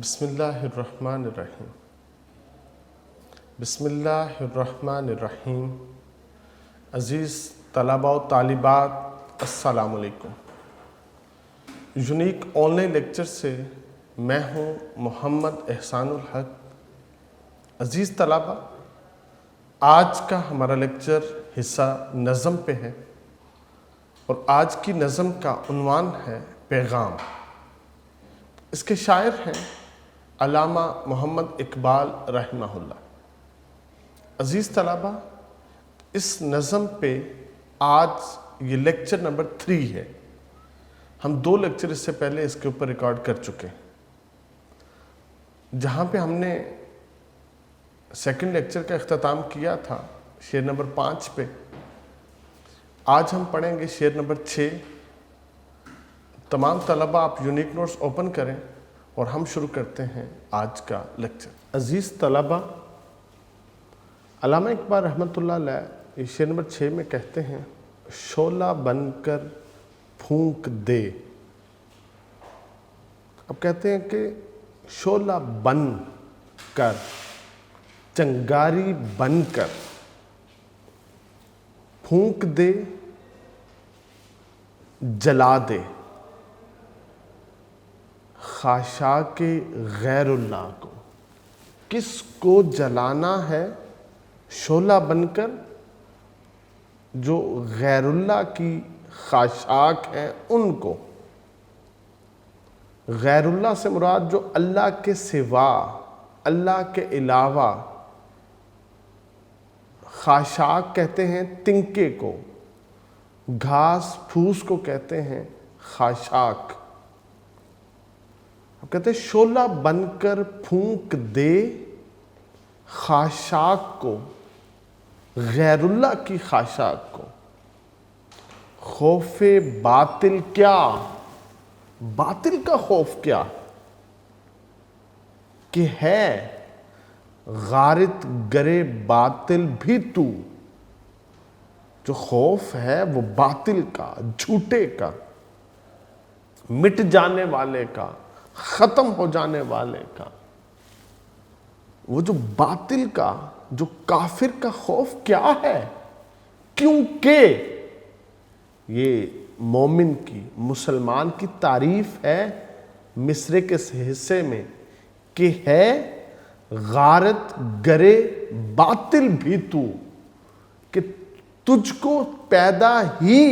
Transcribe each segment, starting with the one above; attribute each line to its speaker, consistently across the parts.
Speaker 1: بسم اللہ الرحمن الرحیم بسم اللہ الرحمن الرحیم عزیز طلباء و طالبات السلام علیکم۔ یونیک آن لائن لیکچر سے میں ہوں محمد احسان الحق۔ عزیز طلباء، آج کا ہمارا لیکچر حصہ نظم پہ ہے اور آج کی نظم کا عنوان ہے پیغام۔ اس کے شاعر ہیں علامہ محمد اقبال رحمہ اللہ۔ عزیز طلباء، اس نظم پہ آج یہ لیکچر نمبر 3 ہے۔ ہم 2 لیکچر اس سے پہلے اس کے اوپر ریکارڈ کر چکے ہیں، جہاں پہ ہم نے سیکنڈ لیکچر کا اختتام کیا تھا شعر نمبر 5 پہ۔ آج ہم پڑھیں گے شعر نمبر 6۔ تمام طلباء آپ یونیک نوٹس اوپن کریں اور ہم شروع کرتے ہیں آج کا لیکچر۔ عزیز طلباء، علامہ اقبال رحمۃ اللہ علیہ شعر نمبر 6 میں کہتے ہیں، شعلہ بن کر پھونک دے۔ اب کہتے ہیں کہ شعلہ بن کر، چنگاری بن کر پھونک دے، جلا دے خاشاک غیر اللہ کو۔ کس کو جلانا ہے؟ شعلہ بن کر جو غیر اللہ کی خاشاک ہیں ان کو۔ غیر اللہ سے مراد جو اللہ کے سوا، اللہ کے علاوہ، خاشاک کہتے ہیں تنکے کو، گھاس پھوس کو کہتے ہیں خاشاک۔ اب کہتے ہیں شعلہ بن کر پھونک دے خاشاک کو، غیر اللہ کی خاشاک کو۔ خوف باطل کیا؟ باطل کا خوف کیا کہ ہے غارت گرے باطل بھی تو۔ جو خوف ہے وہ باطل کا، جھوٹے کا، مٹ جانے والے کا، ختم ہو جانے والے کا۔ وہ جو باطل کا، جو کافر کا خوف کیا ہے؟ کیونکہ یہ مومن کی، مسلمان کی تعریف ہے مصرے کے حصے میں کہ ہے غارت گرے باطل بھی تو، کہ تجھ کو پیدا ہی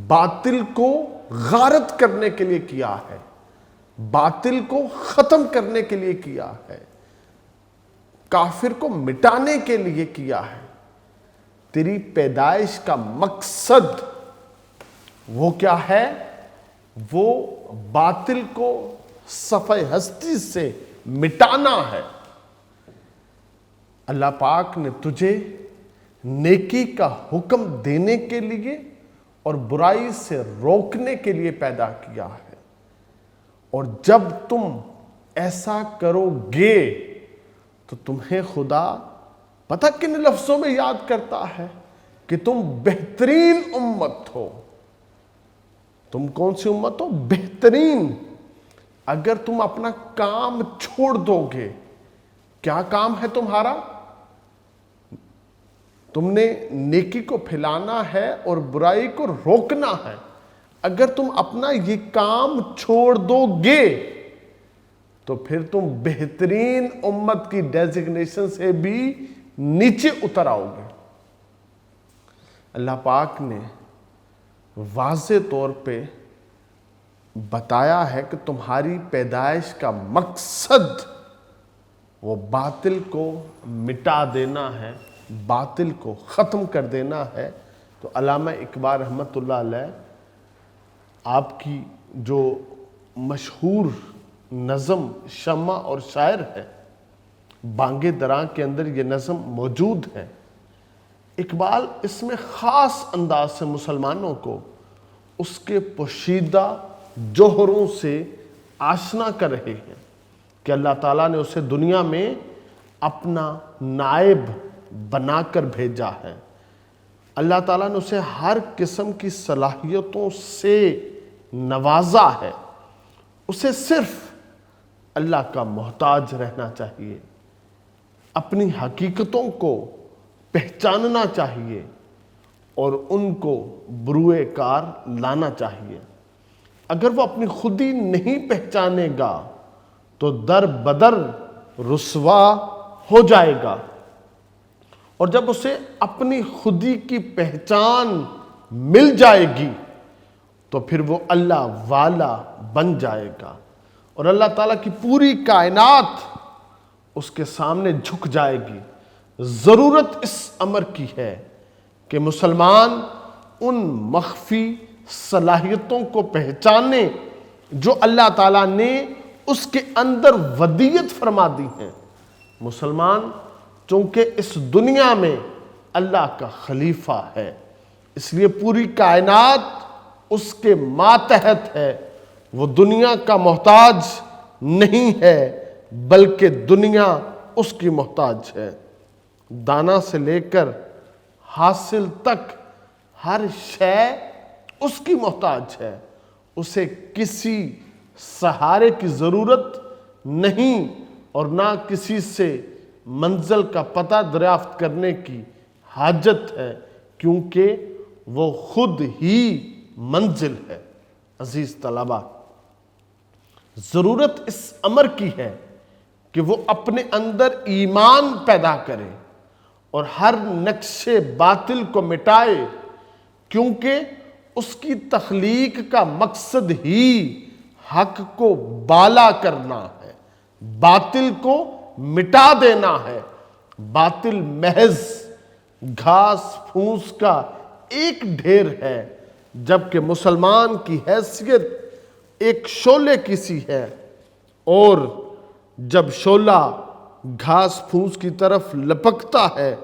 Speaker 1: باطل کو غارت کرنے کے لیے کیا ہے، باطل کو ختم کرنے کے لیے کیا ہے، کافر کو مٹانے کے لیے کیا ہے۔ تیری پیدائش کا مقصد وہ کیا ہے؟ وہ باطل کو صفحہ ہستی سے مٹانا ہے۔ اللہ پاک نے تجھے نیکی کا حکم دینے کے لیے اور برائی سے روکنے کے لیے پیدا کیا ہے، اور جب تم ایسا کرو گے تو تمہیں خدا پتہ کن لفظوں میں یاد کرتا ہے کہ تم بہترین امت ہو۔ تم کون سی امت ہو؟ بہترین۔ اگر تم اپنا کام چھوڑ دو گے، کیا کام ہے تمہارا؟ تم نے نیکی کو پھیلانا ہے اور برائی کو روکنا ہے۔ اگر تم اپنا یہ کام چھوڑ دو گے تو پھر تم بہترین امت کی ڈیزگنیشن سے بھی نیچے اتر آؤ گے۔ اللہ پاک نے واضح طور پہ بتایا ہے کہ تمہاری پیدائش کا مقصد وہ باطل کو مٹا دینا ہے، باطل کو ختم کر دینا ہے۔ تو علامہ اقبال رحمۃ اللہ علیہ آپ کی جو مشہور نظم شمع اور شاعر ہے، بانگ دراں کے اندر یہ نظم موجود ہے۔ اقبال اس میں خاص انداز سے مسلمانوں کو اس کے پوشیدہ جوہروں سے آشنا کر رہے ہیں کہ اللہ تعالیٰ نے اسے دنیا میں اپنا نائب بنا کر بھیجا ہے۔ اللہ تعالیٰ نے اسے ہر قسم کی صلاحیتوں سے نوازا ہے۔ اسے صرف اللہ کا محتاج رہنا چاہیے، اپنی حقیقتوں کو پہچاننا چاہیے اور ان کو بروئے کار لانا چاہیے۔ اگر وہ اپنی خودی نہیں پہچانے گا تو در بدر رسوا ہو جائے گا، اور جب اسے اپنی خودی کی پہچان مل جائے گی تو پھر وہ اللہ والا بن جائے گا، اور اللہ تعالیٰ کی پوری کائنات اس کے سامنے جھک جائے گی۔ ضرورت اس امر کی ہے کہ مسلمان ان مخفی صلاحیتوں کو پہچانے جو اللہ تعالیٰ نے اس کے اندر ودیت فرما دی ہیں۔ مسلمان چونکہ اس دنیا میں اللہ کا خلیفہ ہے، اس لیے پوری کائنات اس کے ماتحت ہے، وہ دنیا کا محتاج نہیں ہے بلکہ دنیا اس کی محتاج ہے۔ دانا سے لے کر حاصل تک ہر شے اس کی محتاج ہے، اسے کسی سہارے کی ضرورت نہیں اور نہ کسی سے منزل کا پتہ دریافت کرنے کی حاجت ہے، کیونکہ وہ خود ہی منزل ہے۔ عزیز طلبہ، ضرورت اس امر کی ہے کہ وہ اپنے اندر ایمان پیدا کرے اور ہر نقش باطل کو مٹائے، کیونکہ اس کی تخلیق کا مقصد ہی حق کو بالا کرنا ہے، باطل کو مٹا دینا ہے۔ باطل محض گھاس پھوس کا ایک ڈھیر ہے، جبکہ مسلمان کی حیثیت ایک شعلے کی سی ہے، اور جب شعلہ گھاس پھوس کی طرف لپکتا ہے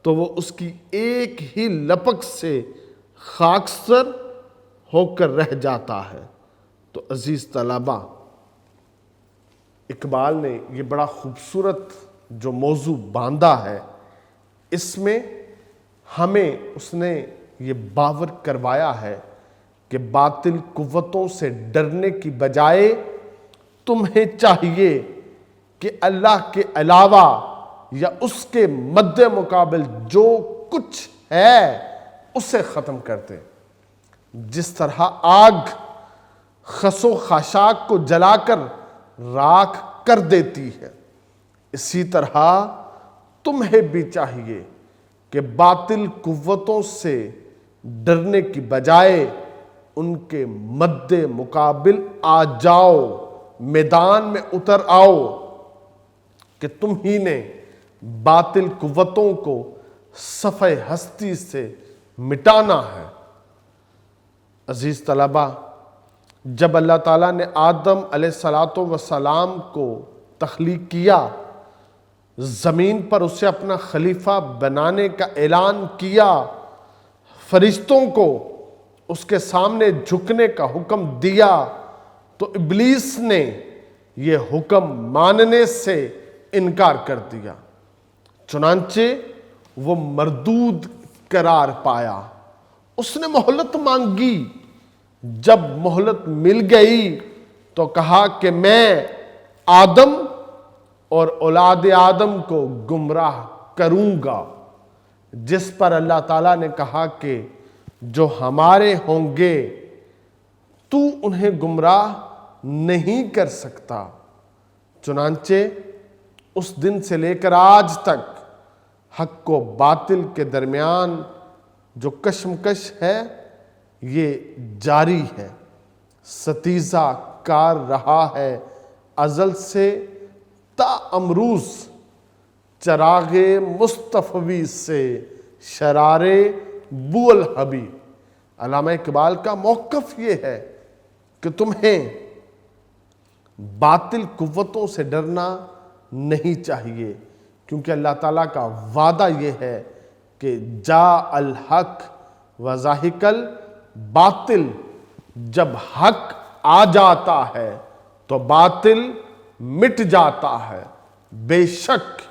Speaker 1: تو وہ اس کی ایک ہی لپک سے خاکستر ہو کر رہ جاتا ہے۔ تو عزیز طلبہ، اقبال نے یہ بڑا خوبصورت جو موضوع باندھا ہے، اس میں ہمیں اس نے یہ باور کروایا ہے کہ باطل قوتوں سے ڈرنے کی بجائے تمہیں چاہیے کہ اللہ کے علاوہ یا اس کے مد مقابل جو کچھ ہے اسے ختم کر دے۔ جس طرح آگ خس و خاشاک کو جلا کر راکھ کر دیتی ہے، اسی طرح تمہیں بھی چاہیے کہ باطل قوتوں سے ڈرنے کی بجائے ان کے مد مقابل آ جاؤ، میدان میں اتر آؤ، کہ تم ہی نے باطل قوتوں کو صفحہ ہستی سے مٹانا ہے۔ عزیز طلبہ، جب اللہ تعالیٰ نے آدم علیہ السلام کو تخلیق کیا، زمین پر اسے اپنا خلیفہ بنانے کا اعلان کیا، فرشتوں کو اس کے سامنے جھکنے کا حکم دیا، تو ابلیس نے یہ حکم ماننے سے انکار کر دیا، چنانچہ وہ مردود قرار پایا۔ اس نے مہلت مانگی، جب مہلت مل گئی تو کہا کہ میں آدم اور اولاد آدم کو گمراہ کروں گا، جس پر اللہ تعالیٰ نے کہا کہ جو ہمارے ہوں گے تو انہیں گمراہ نہیں کر سکتا۔ چنانچہ اس دن سے لے کر آج تک حق و باطل کے درمیان جو کشمکش ہے یہ جاری ہے، ستیزہ کار رہا ہے ازل سے تا امروز، چراغ مصطفی سے شرار بو الحبی۔ علامہ اقبال کا موقف یہ ہے کہ تمہیں باطل قوتوں سے ڈرنا نہیں چاہیے، کیونکہ اللہ تعالیٰ کا وعدہ یہ ہے کہ جا الحق وزاہق الباطل، جب حق آ جاتا ہے تو باطل مٹ جاتا ہے۔ بے شک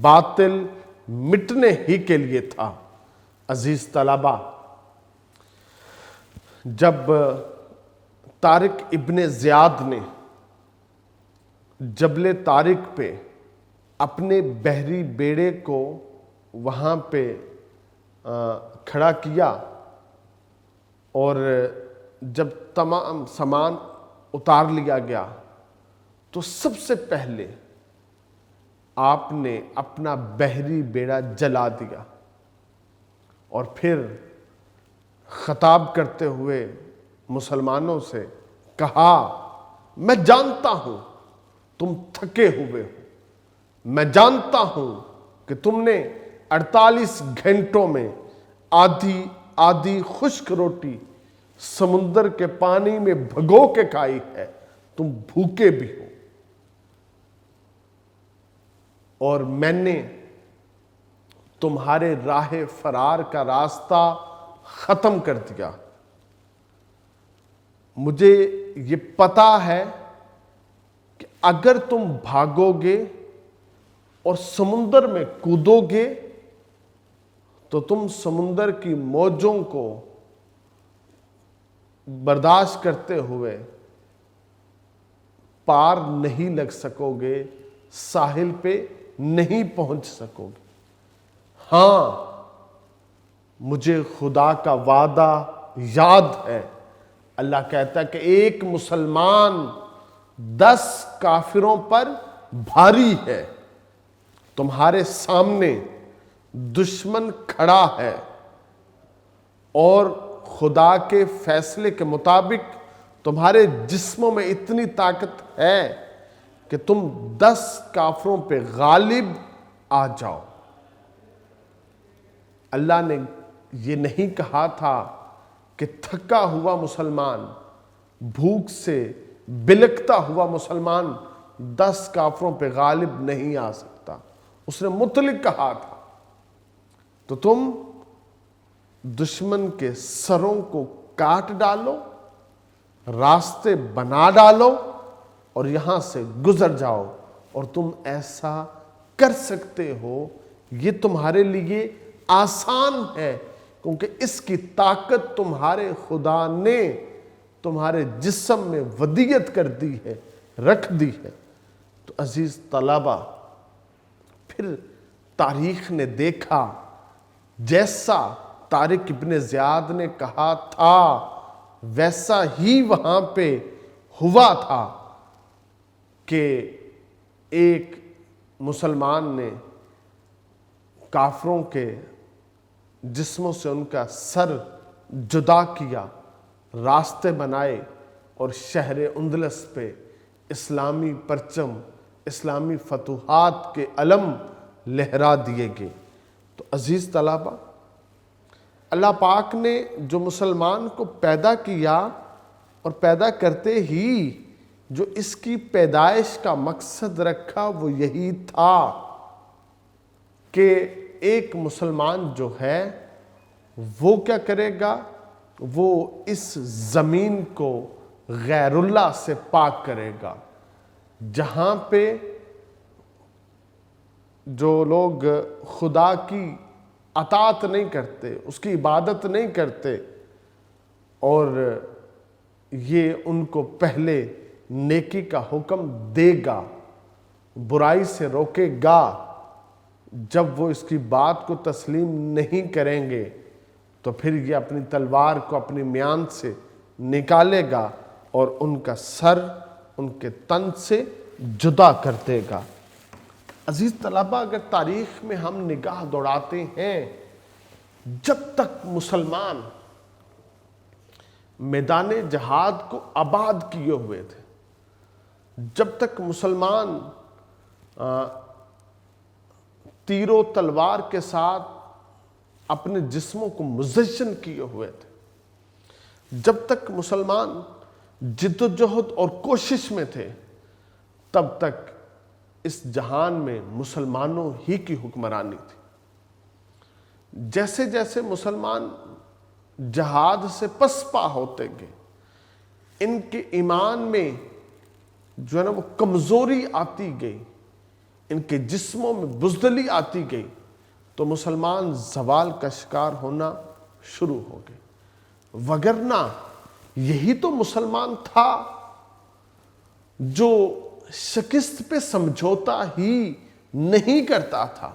Speaker 1: باطل مٹنے ہی کے لیے تھا۔ عزیز طلبہ، جب طارق ابن زیاد نے جبل طارق پہ اپنے بحری بیڑے کو وہاں پہ کھڑا کیا، اور جب تمام سامان اتار لیا گیا تو سب سے پہلے آپ نے اپنا بحری بیڑا جلا دیا، اور پھر خطاب کرتے ہوئے مسلمانوں سے کہا، میں جانتا ہوں تم تھکے ہوئے ہو، میں جانتا ہوں کہ تم نے 48 گھنٹوں میں آدھی خشک روٹی سمندر کے پانی میں بھگو کے کھائی ہے، تم بھوکے بھی ہو، اور میں نے تمہارے راہ فرار کا راستہ ختم کر دیا۔ مجھے یہ پتا ہے کہ اگر تم بھاگو گے اور سمندر میں کودو گے تو تم سمندر کی موجوں کو برداشت کرتے ہوئے پار نہیں لگ سکو گے، ساحل پہ نہیں پہنچ سکو گے۔ ہاں، مجھے خدا کا وعدہ یاد ہے، اللہ کہتا ہے کہ ایک مسلمان 10 کافروں پر بھاری ہے، تمہارے سامنے دشمن کھڑا ہے، اور خدا کے فیصلے کے مطابق تمہارے جسموں میں اتنی طاقت ہے کہ تم 10 کافروں پہ غالب آ جاؤ۔ اللہ نے یہ نہیں کہا تھا کہ تھکا ہوا مسلمان، بھوک سے بلکتا ہوا مسلمان 10 کافروں پہ غالب نہیں آ سکتا، اس نے مطلق کہا تھا تو تم دشمن کے سروں کو کاٹ ڈالو، راستے بنا ڈالو اور یہاں سے گزر جاؤ، اور تم ایسا کر سکتے ہو۔ یہ تمہارے لیے آسان ہے کیونکہ اس کی طاقت تمہارے خدا نے تمہارے جسم میں ودیعت کر دی ہے، رکھ دی ہے۔ تو عزیز طلبہ، پھر تاریخ نے دیکھا جیسا طارق ابن زیاد نے کہا تھا ویسا ہی وہاں پہ ہوا تھا کہ ایک مسلمان نے کافروں کے جسموں سے ان کا سر جدا کیا، راستے بنائے، اور شہر اندلس پہ اسلامی پرچم، اسلامی فتوحات کے علم لہرا دیے گئے۔ تو عزیز طلبہ، اللہ پاک نے جو مسلمان کو پیدا کیا اور پیدا کرتے ہی جو اس کی پیدائش کا مقصد رکھا وہ یہی تھا کہ ایک مسلمان جو ہے وہ کیا کرے گا، وہ اس زمین کو غیر اللہ سے پاک کرے گا۔ جہاں پہ جو لوگ خدا کی اطاعت نہیں کرتے، اس کی عبادت نہیں کرتے، اور یہ ان کو پہلے نیکی کا حکم دے گا، برائی سے روکے گا، جب وہ اس کی بات کو تسلیم نہیں کریں گے تو پھر یہ اپنی تلوار کو اپنی میان سے نکالے گا اور ان کا سر ان کے تن سے جدا کر دے گا۔ عزیز طلبہ، اگر تاریخ میں ہم نگاہ دوڑاتے ہیں، جب تک مسلمان میدان جہاد کو آباد کیے ہوئے تھے، جب تک مسلمان تیر و تلوار کے ساتھ اپنے جسموں کو مزین کیے ہوئے تھے، جب تک مسلمان جد و جہد اور کوشش میں تھے، تب تک اس جہان میں مسلمانوں ہی کی حکمرانی تھی۔ جیسے جیسے مسلمان جہاد سے پسپا ہوتے گئے، ان کے ایمان میں جو ہے نا وہ کمزوری آتی گئی، ان کے جسموں میں بزدلی آتی گئی، تو مسلمان زوال کا شکار ہونا شروع ہو گئے۔ وگرنہ یہی تو مسلمان تھا جو شکست پہ سمجھوتا ہی نہیں کرتا تھا۔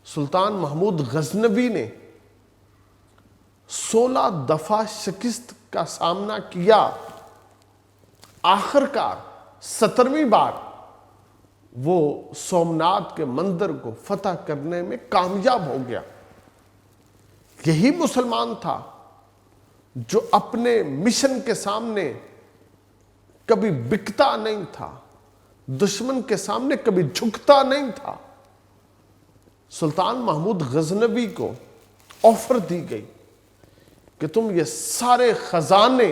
Speaker 1: سلطان محمود غزنوی نے 16 دفعہ شکست کا سامنا کیا، آخر کار 17ویں بار وہ سومناتھ کے مندر کو فتح کرنے میں کامیاب ہو گیا۔ یہی مسلمان تھا جو اپنے مشن کے سامنے کبھی بکتا نہیں تھا، دشمن کے سامنے کبھی جھکتا نہیں تھا۔ سلطان محمود غزنوی کو آفر دی گئی کہ تم یہ سارے خزانے،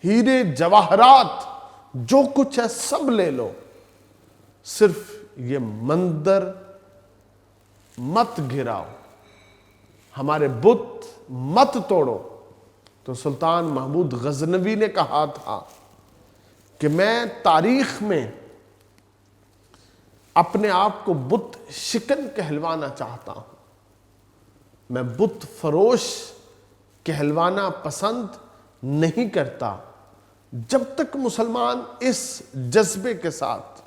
Speaker 1: ہیرے جواہرات، جو کچھ ہے سب لے لو، صرف یہ مندر مت گراؤ، ہمارے بت مت توڑو۔ تو سلطان محمود غزنوی نے کہا تھا کہ میں تاریخ میں اپنے آپ کو بت شکن کہلوانا چاہتا ہوں، میں بت فروش کہلوانا پسند نہیں کرتا۔ جب تک مسلمان اس جذبے کے ساتھ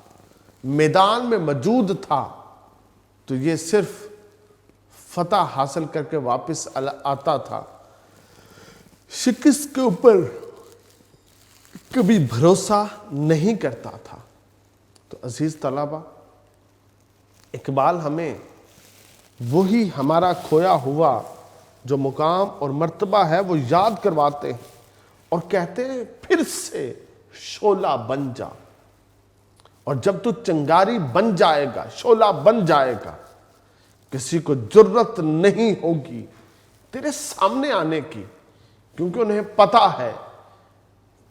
Speaker 1: میدان میں موجود تھا تو یہ صرف فتح حاصل کر کے واپس آتا تھا، شکست کے اوپر کبھی بھروسہ نہیں کرتا تھا۔ تو عزیز طلبہ، اقبال ہمیں وہی ہمارا کھویا ہوا جو مقام اور مرتبہ ہے وہ یاد کرواتے ہیں اور کہتے ہیں پھر سے شعلہ بن جا، اور جب تو چنگاری بن جائے گا، شعلہ بن جائے گا، کسی کو جرت نہیں ہوگی تیرے سامنے آنے کی، کیونکہ انہیں پتا ہے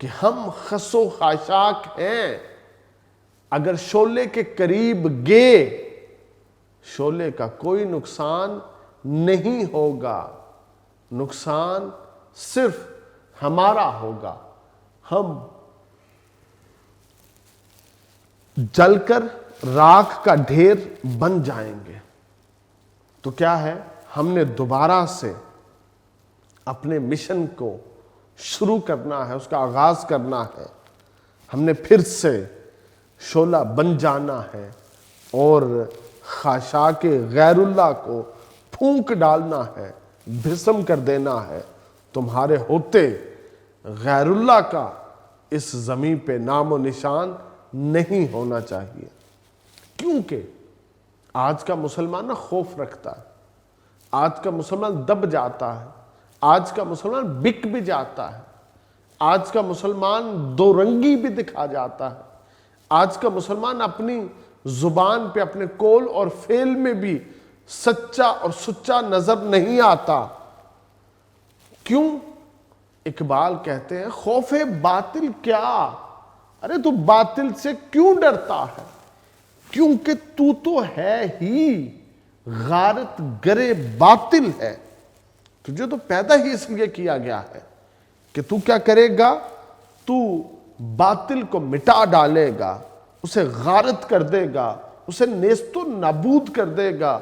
Speaker 1: کہ ہم خس و خاشاک ہیں۔ اگر شعلے کے قریب گئے، شعلے کا کوئی نقصان نہیں ہوگا، نقصان صرف ہمارا ہوگا، ہم جل کر راکھ کا ڈھیر بن جائیں گے۔ تو کیا ہے، ہم نے دوبارہ سے اپنے مشن کو شروع کرنا ہے، اس کا آغاز کرنا ہے، ہم نے پھر سے شعلہ بن جانا ہے اور خاشاک غیر اللہ کو پھونک ڈالنا ہے، بھسم کر دینا ہے۔ تمہارے ہوتے غیر اللہ کا اس زمین پہ نام و نشان نہیں ہونا چاہیے، کیونکہ آج کا مسلمان نا خوف رکھتا ہے، آج کا مسلمان دب جاتا ہے، آج کا مسلمان بک بھی جاتا ہے، آج کا مسلمان دو رنگی بھی دکھا جاتا ہے، آج کا مسلمان اپنی زبان پہ اپنے قول اور فعل میں بھی سچا اور سچا نظر نہیں آتا۔ کیوں؟ اقبال کہتے ہیں خوف باطل کیا؟ ارے تو باطل سے کیوں ڈرتا ہے؟ کیونکہ تو ہے ہی غارت گرے باطل ہے، تجھے تو پیدا ہی اس لیے کیا گیا ہے کہ تو کیا کرے گا، تو باطل کو مٹا ڈالے گا، اسے غارت کر دے گا، اسے نیست و نابود کر دے گا،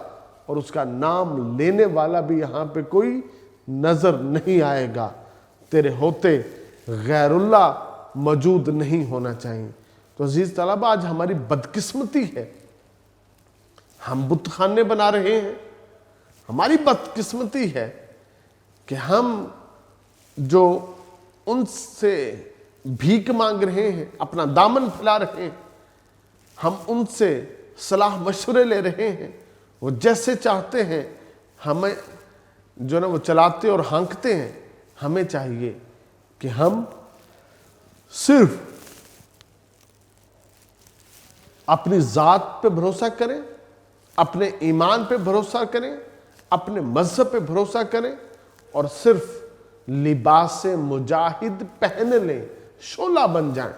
Speaker 1: اور اس کا نام لینے والا بھی یہاں پہ کوئی نظر نہیں آئے گا۔ تیرے ہوتے غیر اللہ موجود نہیں ہونا چاہیے۔ تو عزیز طلبہ، آج ہماری بدقسمتی ہے، ہم بت خانے بنا رہے ہیں، ہماری بدقسمتی ہے کہ ہم جو ان سے بھیک مانگ رہے ہیں، اپنا دامن پھیلا رہے ہیں، ہم ان سے صلاح مشورے لے رہے ہیں، وہ جیسے چاہتے ہیں ہمیں جو نا وہ چلاتے اور ہانکتے ہیں۔ ہمیں چاہیے کہ ہم صرف اپنی ذات پہ بھروسہ کریں، اپنے ایمان پہ بھروسہ کریں، اپنے مذہب پہ بھروسہ کریں، اور صرف لباس مجاہد پہن لیں، شعلہ بن جائیں۔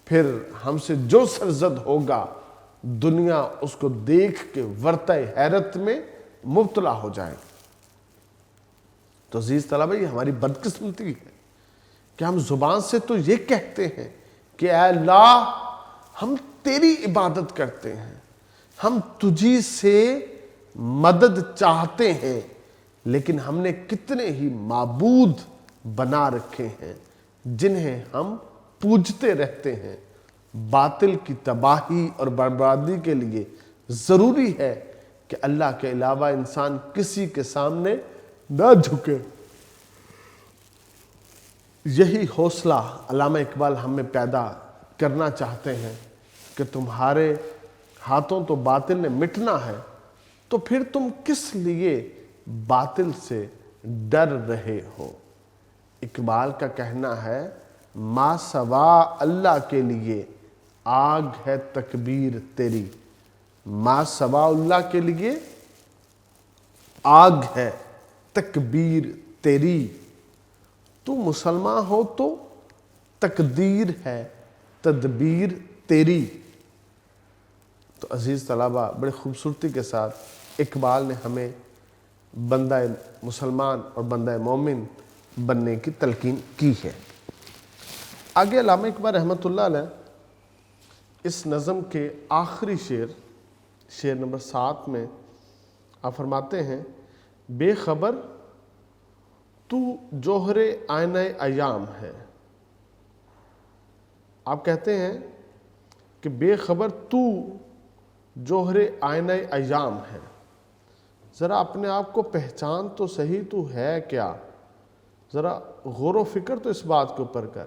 Speaker 1: پھر ہم سے جو سرزد ہوگا، دنیا اس کو دیکھ کے ورطہ حیرت میں مبتلا ہو جائے۔ تو عزیز طلبہ، یہ ہماری بدقسمتی ہے کہ ہم زبان سے تو یہ کہتے ہیں کہ اے اللہ ہم تیری عبادت کرتے ہیں، ہم تجھی سے مدد چاہتے ہیں، لیکن ہم نے کتنے ہی معبود بنا رکھے ہیں جنہیں ہم پوجتے رہتے ہیں۔ باطل کی تباہی اور بربادی کے لیے ضروری ہے کہ اللہ کے علاوہ انسان کسی کے سامنے نہ جھکے۔ یہی حوصلہ علامہ اقبال ہمیں پیدا کرنا چاہتے ہیں کہ تمہارے ہاتھوں تو باطل نے مٹنا ہے، تو پھر تم کس لیے باطل سے ڈر رہے ہو؟ اقبال کا کہنا ہے ما سوا اللہ کے لیے آگ ہے تکبیر تیری، ما سوا اللہ کے لیے آگ ہے تکبیر تیری، تو مسلمان ہو تو تقدیر ہے تدبیر تیری۔ تو عزیز طلبہ، بڑے خوبصورتی کے ساتھ اقبال نے ہمیں بندہ مسلمان اور بندہ مومن بننے کی تلقین کی ہے۔ آگے علامہ اقبال رحمۃ اللہ علیہ اس نظم کے آخری شعر نمبر 7 میں آپ فرماتے ہیں بے خبر تو جوہر آئینہ ایام ہے۔ آپ کہتے ہیں کہ بے خبر تو جوہر آئینہ ایام ہے، ذرا اپنے آپ کو پہچان تو صحیح، تو ہے کیا؟ ذرا غور و فکر تو اس بات کے اوپر کر۔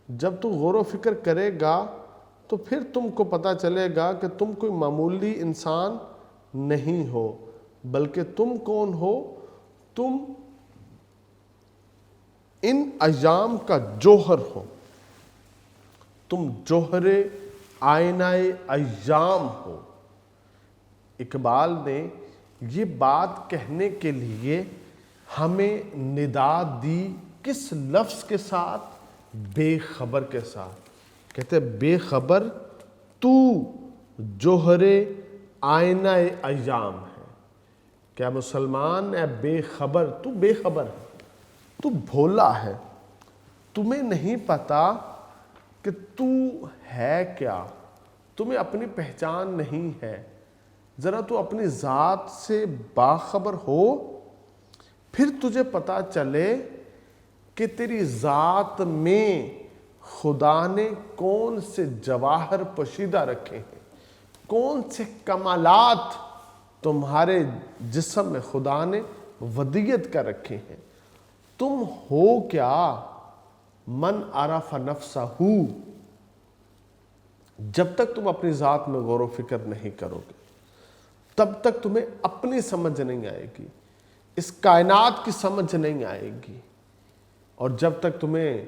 Speaker 1: جب تو غور و فکر کرے گا تو پھر تم کو پتہ چلے گا کہ تم کوئی معمولی انسان نہیں ہو، بلکہ تم کون ہو؟ تم ان ایام کا جوہر ہو، تم جوہر آئینہ ایام ہو۔ اقبال نے یہ بات کہنے کے لیے ہمیں ندا دی کس لفظ کے ساتھ؟ بے خبر کے ساتھ۔ کہتے ہیں بے خبر تو جوہر آئینہ ایام ہے۔ کیا مسلمان ہے بے خبر؟ تو بے خبر ہے، تو بھولا ہے، تمہیں نہیں پتا کہ تو ہے کیا، تمہیں اپنی پہچان نہیں ہے۔ ذرا تو اپنی ذات سے باخبر ہو، پھر تجھے پتا چلے کہ تیری ذات میں خدا نے کون سے جواہر پوشیدہ رکھے ہیں، کون سے کمالات تمہارے جسم میں خدا نے ودیت کر رکھے ہیں۔ تم ہو کیا؟ من عرف نفسہ، جب تک تم اپنی ذات میں غور و فکر نہیں کرو گے تب تک تمہیں اپنی سمجھ نہیں آئے گی، اس کائنات کی سمجھ نہیں آئے گی، اور جب تک تمہیں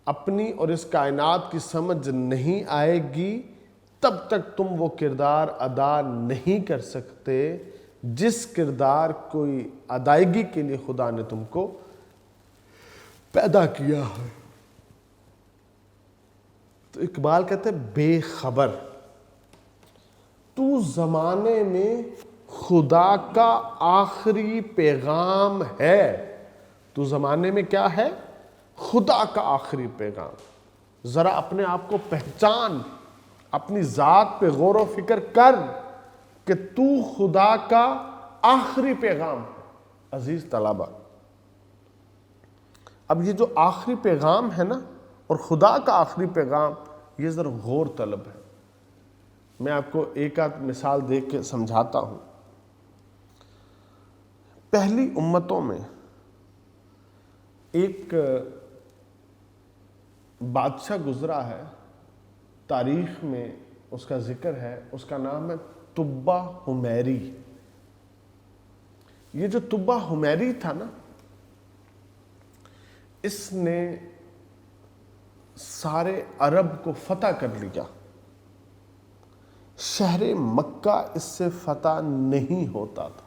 Speaker 1: اپنی اور اس کائنات کی سمجھ نہیں آئے گی تب تک تم وہ کردار ادا نہیں کر سکتے جس کردار کوئی ادائیگی کے لیے خدا نے تم کو پیدا کیا ہے۔ تو اقبال کہتے ہیں بے خبر تو زمانے میں خدا کا آخری پیغام ہے۔ تو زمانے میں کیا ہے؟ خدا کا آخری پیغام۔ ذرا اپنے آپ کو پہچان، اپنی ذات پہ غور و فکر کر کہ تو خدا کا آخری پیغام ہے۔ عزیز طلبہ، اب یہ جو آخری پیغام ہے نا اور خدا کا آخری پیغام، یہ ذرا غور طلب ہے۔ میں آپ کو ایک آدھ مثال دے کے سمجھاتا ہوں۔ پہلی امتوں میں ایک بادشاہ گزرا ہے، تاریخ میں اس کا ذکر ہے، اس کا نام ہے تبہ حمیری۔ یہ جو تبہ حمیری تھا نا، اس نے سارے عرب کو فتح کر لیا۔ شہر مکہ اس سے فتح نہیں ہوتا تھا۔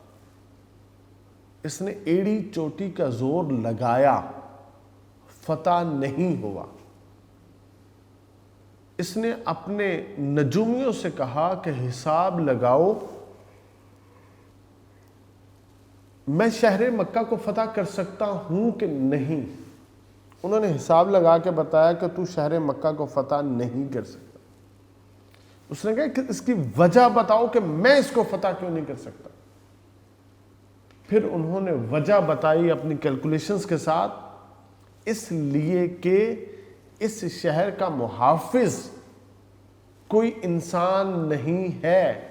Speaker 1: اس نے ایڑی چوٹی کا زور لگایا، فتح نہیں ہوا۔ اس نے اپنے نجومیوں سے کہا کہ حساب لگاؤ، میں شہر مکہ کو فتح کر سکتا ہوں کہ نہیں۔ انہوں نے حساب لگا کے بتایا کہ تو شہر مکہ کو فتح نہیں کر سکتا۔ اس نے کہا کہ اس کی وجہ بتاؤ کہ میں اس کو فتح کیوں نہیں کر سکتا۔ پھر انہوں نے وجہ بتائی اپنی کیلکولیشنز کے ساتھ، اس لیے کہ اس شہر کا محافظ کوئی انسان نہیں ہے.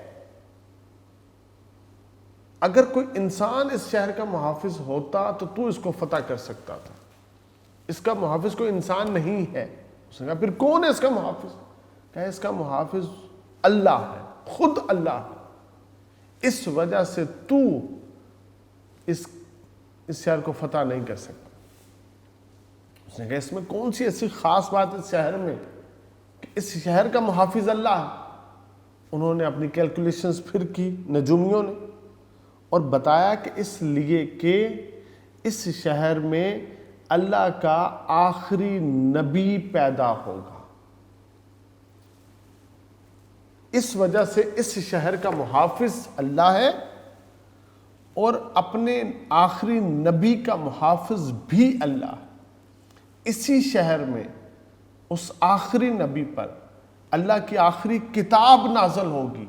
Speaker 1: اگر کوئی انسان اس شہر کا محافظ ہوتا تو اس کو فتح کر سکتا تھا. اس کا محافظ کوئی انسان نہیں ہے. اس نے کہا پھر کون ہے اس کا محافظ؟ کہا اس کا محافظ اللہ ہے، خود اللہ ہے. اس وجہ سے تو اس شہر کو فتح نہیں کر سکتا. اس نے کہا اس میں کون سی ایسی خاص بات اس شہر میں کہ اس شہر کا محافظ اللہ ہے؟ انہوں نے اپنی کیلکولیشنز پھر کی نجومیوں نے، اور بتایا کہ اس لیے کہ اس شہر میں اللہ کا آخری نبی پیدا ہوگا. اس وجہ سے اس شہر کا محافظ اللہ ہے، اور اپنے آخری نبی کا محافظ بھی اللہ ہے. اسی شہر میں اس آخری نبی پر اللہ کی آخری کتاب نازل ہوگی،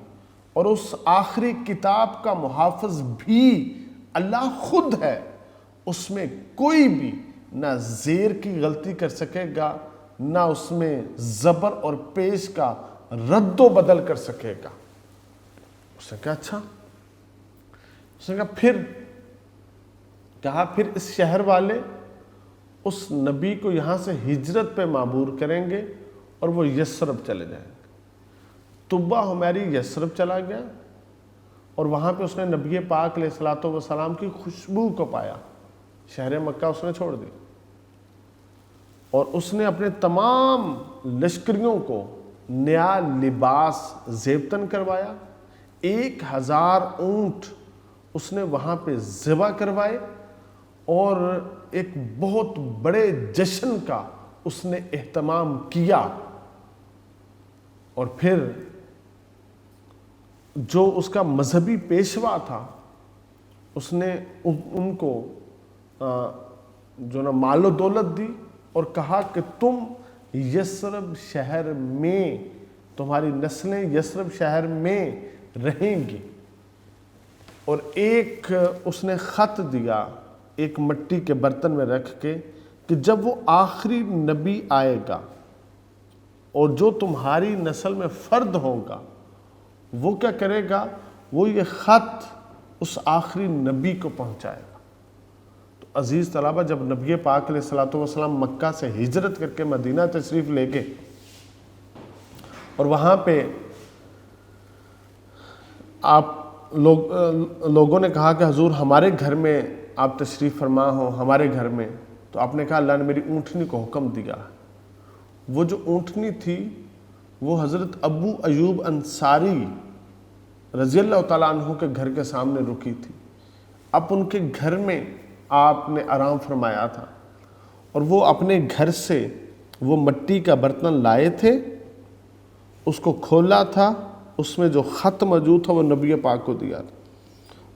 Speaker 1: اور اس آخری کتاب کا محافظ بھی اللہ خود ہے. اس میں کوئی بھی نہ زیر کی غلطی کر سکے گا، نہ اس میں زبر اور پیش کا رد و بدل کر سکے گا. اس نے کہا اچھا. اس نے کہا پھر اس شہر والے اس نبی کو یہاں سے ہجرت پہ معمور کریں گے اور وہ یثرب چلے جائیں گے. طبہ حمیری یثرب چلا گیا، اور وہاں پہ اس نے نبی پاک علیہ الصلوۃ والسلام کی خوشبو کو پایا. شہر مکہ اس نے چھوڑ دی، اور اس نے اپنے تمام لشکریوں کو نیا لباس زیبتن کروایا. 1000 اونٹ اس نے وہاں پہ ذبح کروائے، اور ایک بہت بڑے جشن کا اس نے اہتمام کیا. اور پھر جو اس کا مذہبی پیشوا تھا اس نے ان کو جو نا مال و دولت دی، اور کہا کہ تم یثرب شہر میں، تمہاری نسلیں یثرب شہر میں رہیں گی. اور ایک اس نے خط دیا ایک مٹی کے برتن میں رکھ کے کہ جب وہ آخری نبی آئے گا اور جو تمہاری نسل میں فرد ہوگا وہ کیا کرے گا، وہ یہ خط اس آخری نبی کو پہنچائے گا. تو عزیز طلبہ، جب نبی پاک علیہ الصلوۃ والسلام مکہ سے ہجرت کر کے مدینہ تشریف لے گئے، اور وہاں پہ آپ لوگوں نے کہا کہ حضور ہمارے گھر میں آپ تشریف فرما ہو، ہمارے گھر میں، تو آپ نے کہا اللہ نے میری اونٹنی کو حکم دیا. وہ جو اونٹنی تھی وہ حضرت ابو ایوب انصاری رضی اللہ تعالیٰ عنہ کے گھر کے سامنے رکی تھی. اب ان کے گھر میں آپ نے آرام فرمایا تھا، اور وہ اپنے گھر سے وہ مٹی کا برتن لائے تھے، اس کو کھولا تھا، اس میں جو خط موجود تھا وہ نبی پاک کو دیا تھا.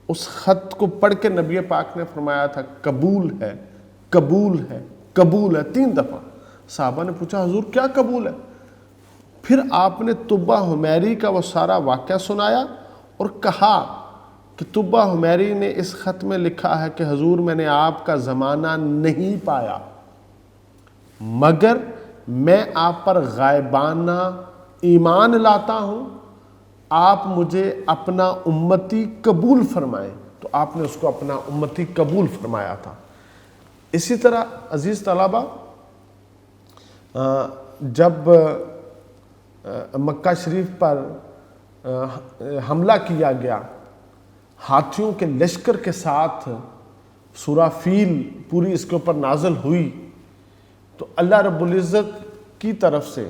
Speaker 1: اس خط کو پڑھ کے نبی پاک نے فرمایا تھا قبول ہے، قبول ہے، قبول ہے 3 دفعہ. صحابہ نے پوچھا حضور کیا قبول ہے؟ پھر آپ نے طبہ حمیری کا وہ سارا واقعہ سنایا اور کہا کہ طبہ حمیری نے اس خط میں لکھا ہے کہ حضور میں نے آپ کا زمانہ نہیں پایا، مگر میں آپ پر غائبانہ ایمان لاتا ہوں، آپ مجھے اپنا امتی قبول فرمائیں. تو آپ نے اس کو اپنا امتی قبول فرمایا تھا. اسی طرح عزیز طلبہ، جب مکہ شریف پر حملہ کیا گیا ہاتھیوں کے لشکر کے ساتھ، سورہ فیل پوری اس کے اوپر نازل ہوئی، تو اللہ رب العزت کی طرف سے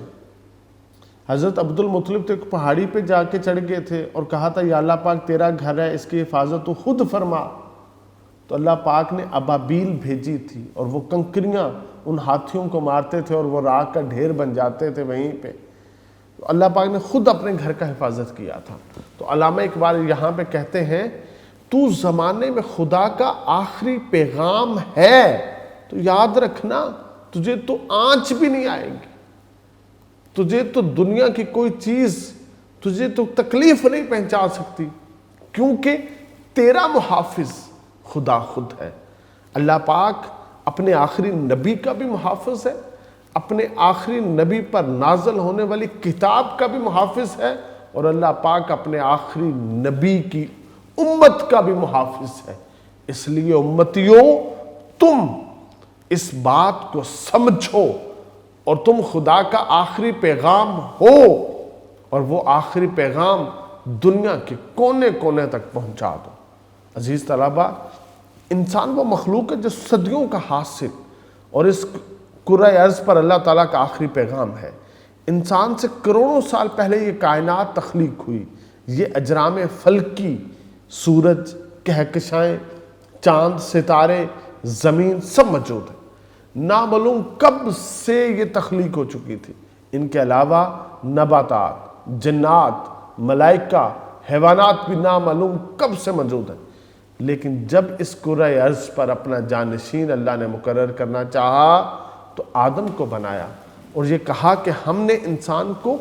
Speaker 1: حضرت عبد المطلب تو ایک پہاڑی پہ جا کے چڑھ گئے تھے اور کہا تھا یا اللہ پاک تیرا گھر ہے، اس کی حفاظت تو خود فرما. تو اللہ پاک نے ابابیل بھیجی تھی، اور وہ کنکریاں ان ہاتھیوں کو مارتے تھے اور وہ راکھ کا ڈھیر بن جاتے تھے وہیں پہ. تو اللہ پاک نے خود اپنے گھر کا حفاظت کیا تھا. تو علامہ اقبال یہاں پہ کہتے ہیں تو زمانے میں خدا کا آخری پیغام ہے، تو یاد رکھنا تجھے تو آنچ بھی نہیں آئے گی، تجھے تو دنیا کی کوئی چیز تجھے تو تکلیف نہیں پہنچا سکتی، کیونکہ تیرا محافظ خدا خود ہے. اللہ پاک اپنے آخری نبی کا بھی محافظ ہے، اپنے آخری نبی پر نازل ہونے والی کتاب کا بھی محافظ ہے، اور اللہ پاک اپنے آخری نبی کی امت کا بھی محافظ ہے۔ اس لیے امتیوں، تم اس بات کو سمجھو اور تم خدا کا آخری پیغام ہو، اور وہ آخری پیغام دنیا کے کونے کونے تک پہنچا دو۔ عزیز طلبہ، انسان وہ مخلوق ہے جو صدیوں کا حاصل، اور اس کرۂ ارض پر اللہ تعالیٰ کا آخری پیغام ہے۔ انسان سے کروڑوں سال پہلے یہ کائنات تخلیق ہوئی، یہ اجرام فلکی، سورج، کہکشائیں، چاند، ستارے، زمین سب موجود ہیں۔ نامعلوم کب سے یہ تخلیق ہو چکی تھی۔ ان کے علاوہ نباتات، جنات، ملائکہ، حیوانات بھی نامعلوم کب سے موجود ہیں، لیکن جب اس کرۂ ارض پر اپنا جانشین اللہ نے مقرر کرنا چاہا تو آدم کو بنایا، اور یہ کہا کہ ہم نے انسان کو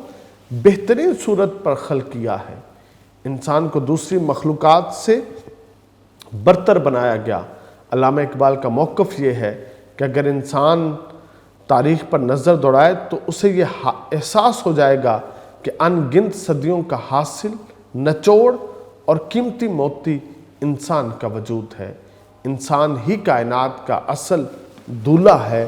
Speaker 1: بہترین صورت پر خلق کیا ہے۔ انسان کو دوسری مخلوقات سے برتر بنایا گیا۔ علامہ اقبال کا موقف یہ ہے کہ اگر انسان تاریخ پر نظر دوڑائے تو اسے یہ احساس ہو جائے گا کہ ان گنت صدیوں کا حاصل، نچوڑ اور قیمتی موتی انسان کا وجود ہے۔ انسان ہی کائنات کا اصل دولہ ہے،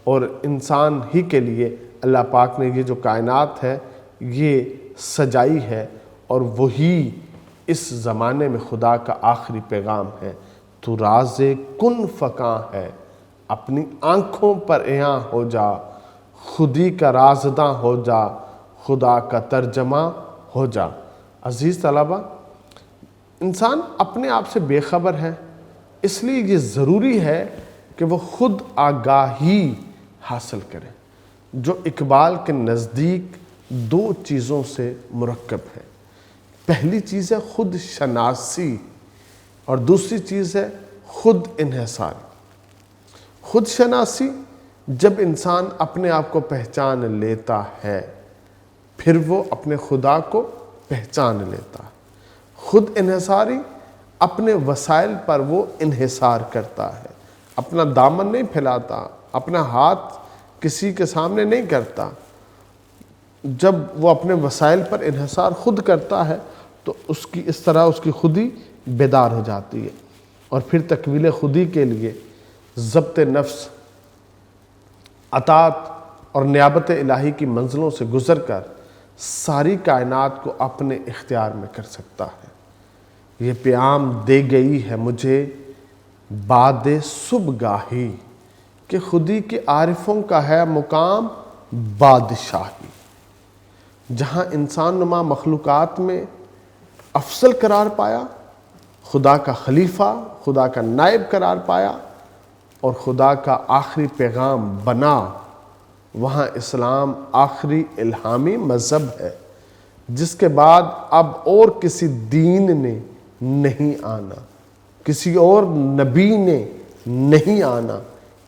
Speaker 1: اور انسان ہی کے لیے اللہ پاک نے یہ جو کائنات ہے یہ سجائی ہے، اور وہی اس زمانے میں خدا کا آخری پیغام ہے۔ تو راز کن فکاں ہے، اپنی آنکھوں پر عیاں ہو جا، خودی کا رازداں ہو جا، خدا کا ترجمہ ہو جا۔ عزیز طلبہ، انسان اپنے آپ سے بے خبر ہے، اس لیے یہ ضروری ہے کہ وہ خود آگاہی حاصل کرے، جو اقبال کے نزدیک دو چیزوں سے مرکب ہے۔ پہلی چیز ہے خود شناسی، اور دوسری چیز ہے خود انحصاری۔ خود شناسی، جب انسان اپنے آپ کو پہچان لیتا ہے پھر وہ اپنے خدا کو پہچان لیتا ہے۔ خود انحصاری، اپنے وسائل پر وہ انحصار کرتا ہے، اپنا دامن نہیں پھیلاتا، اپنا ہاتھ کسی کے سامنے نہیں کرتا۔ جب وہ اپنے وسائل پر انحصار خود کرتا ہے تو اس طرح اس کی خودی بیدار ہو جاتی ہے، اور پھر تکمیل خودی کے لیے ضبط نفس، اطاعت اور نیابت الہی کی منزلوں سے گزر کر ساری کائنات کو اپنے اختیار میں کر سکتا ہے۔ یہ پیام دے گئی ہے مجھے باد صبح گاہی، کہ خودی کے عارفوں کا ہے مقام بادشاہی۔ جہاں انسان نما مخلوقات میں افضل قرار پایا، خدا کا خلیفہ، خدا کا نائب قرار پایا اور خدا کا آخری پیغام بنا، وہاں اسلام آخری الہامی مذہب ہے، جس کے بعد اب اور کسی دین نے نہیں آنا، کسی اور نبی نے نہیں آنا،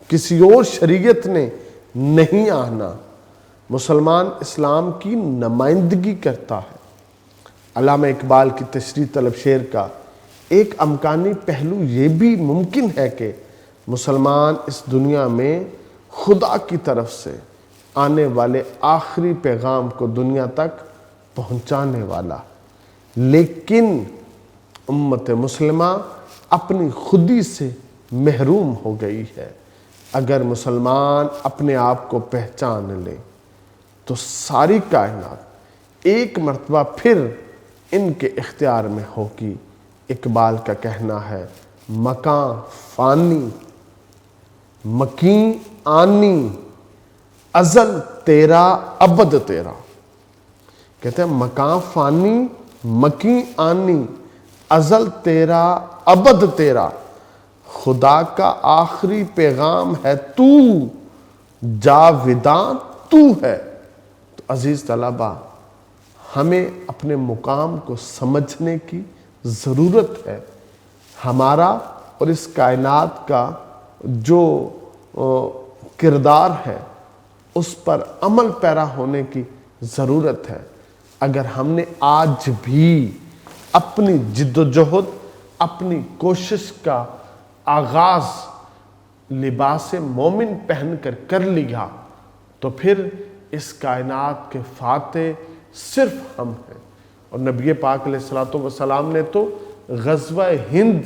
Speaker 1: کسی اور شریعت نے نہیں آنا۔ مسلمان اسلام کی نمائندگی کرتا ہے۔ علامہ اقبال کی تشریح طلب شعر کا ایک امکانی پہلو یہ بھی ممکن ہے کہ مسلمان اس دنیا میں خدا کی طرف سے آنے والے آخری پیغام کو دنیا تک پہنچانے والا، لیکن امت مسلمہ اپنی خودی سے محروم ہو گئی ہے۔ اگر مسلمان اپنے آپ کو پہچان لیں تو ساری کائنات ایک مرتبہ پھر ان کے اختیار میں ہوگی۔ اقبال کا کہنا ہے مکان فانی مکین آنی، ازل تیرا ابد تیرا۔ کہتے ہیں مکان فانی مکین آنی، ازل تیرا ابد تیرا۔ خدا کا آخری پیغام ہے تو، جاوداں تو ہے۔ تو عزیز طلبہ، ہمیں اپنے مقام کو سمجھنے کی ضرورت ہے۔ ہمارا اور اس کائنات کا جو کردار ہے اس پر عمل پیرا ہونے کی ضرورت ہے۔ اگر ہم نے آج بھی اپنی جد و جہد، اپنی کوشش کا آغاز لباس مومن پہن کر لیا تو پھر اس کائنات کے فاتح صرف ہم ہیں۔ اور نبی پاک علیہ الصلوۃ والسلام نے تو غزوہ ہند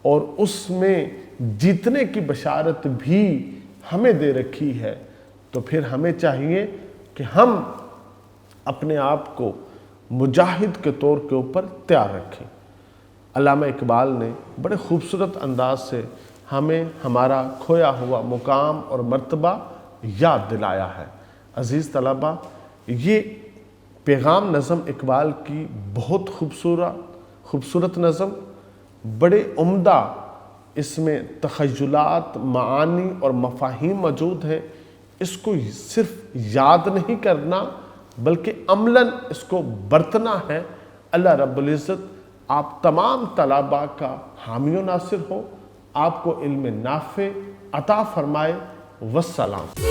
Speaker 1: اور اس میں جیتنے کی بشارت بھی ہمیں دے رکھی ہے، تو پھر ہمیں چاہیے کہ ہم اپنے آپ کو مجاہد کے طور کے اوپر تیار رکھیں۔ علامہ اقبال نے بڑے خوبصورت انداز سے ہمیں ہمارا کھویا ہوا مقام اور مرتبہ یاد دلایا ہے۔ عزیز طلبہ، یہ پیغام نظم اقبال کی بہت خوبصورت نظم، بڑے عمدہ اس میں تخیلات، معانی اور مفاہیم موجود ہیں۔ اس کو صرف یاد نہیں کرنا بلکہ عملاً اس کو برتنا ہے۔ اللہ رب العزت آپ تمام طلباء کا حامی و ناصر ہو، آپ کو علم نافع عطا فرمائے۔ والسلام۔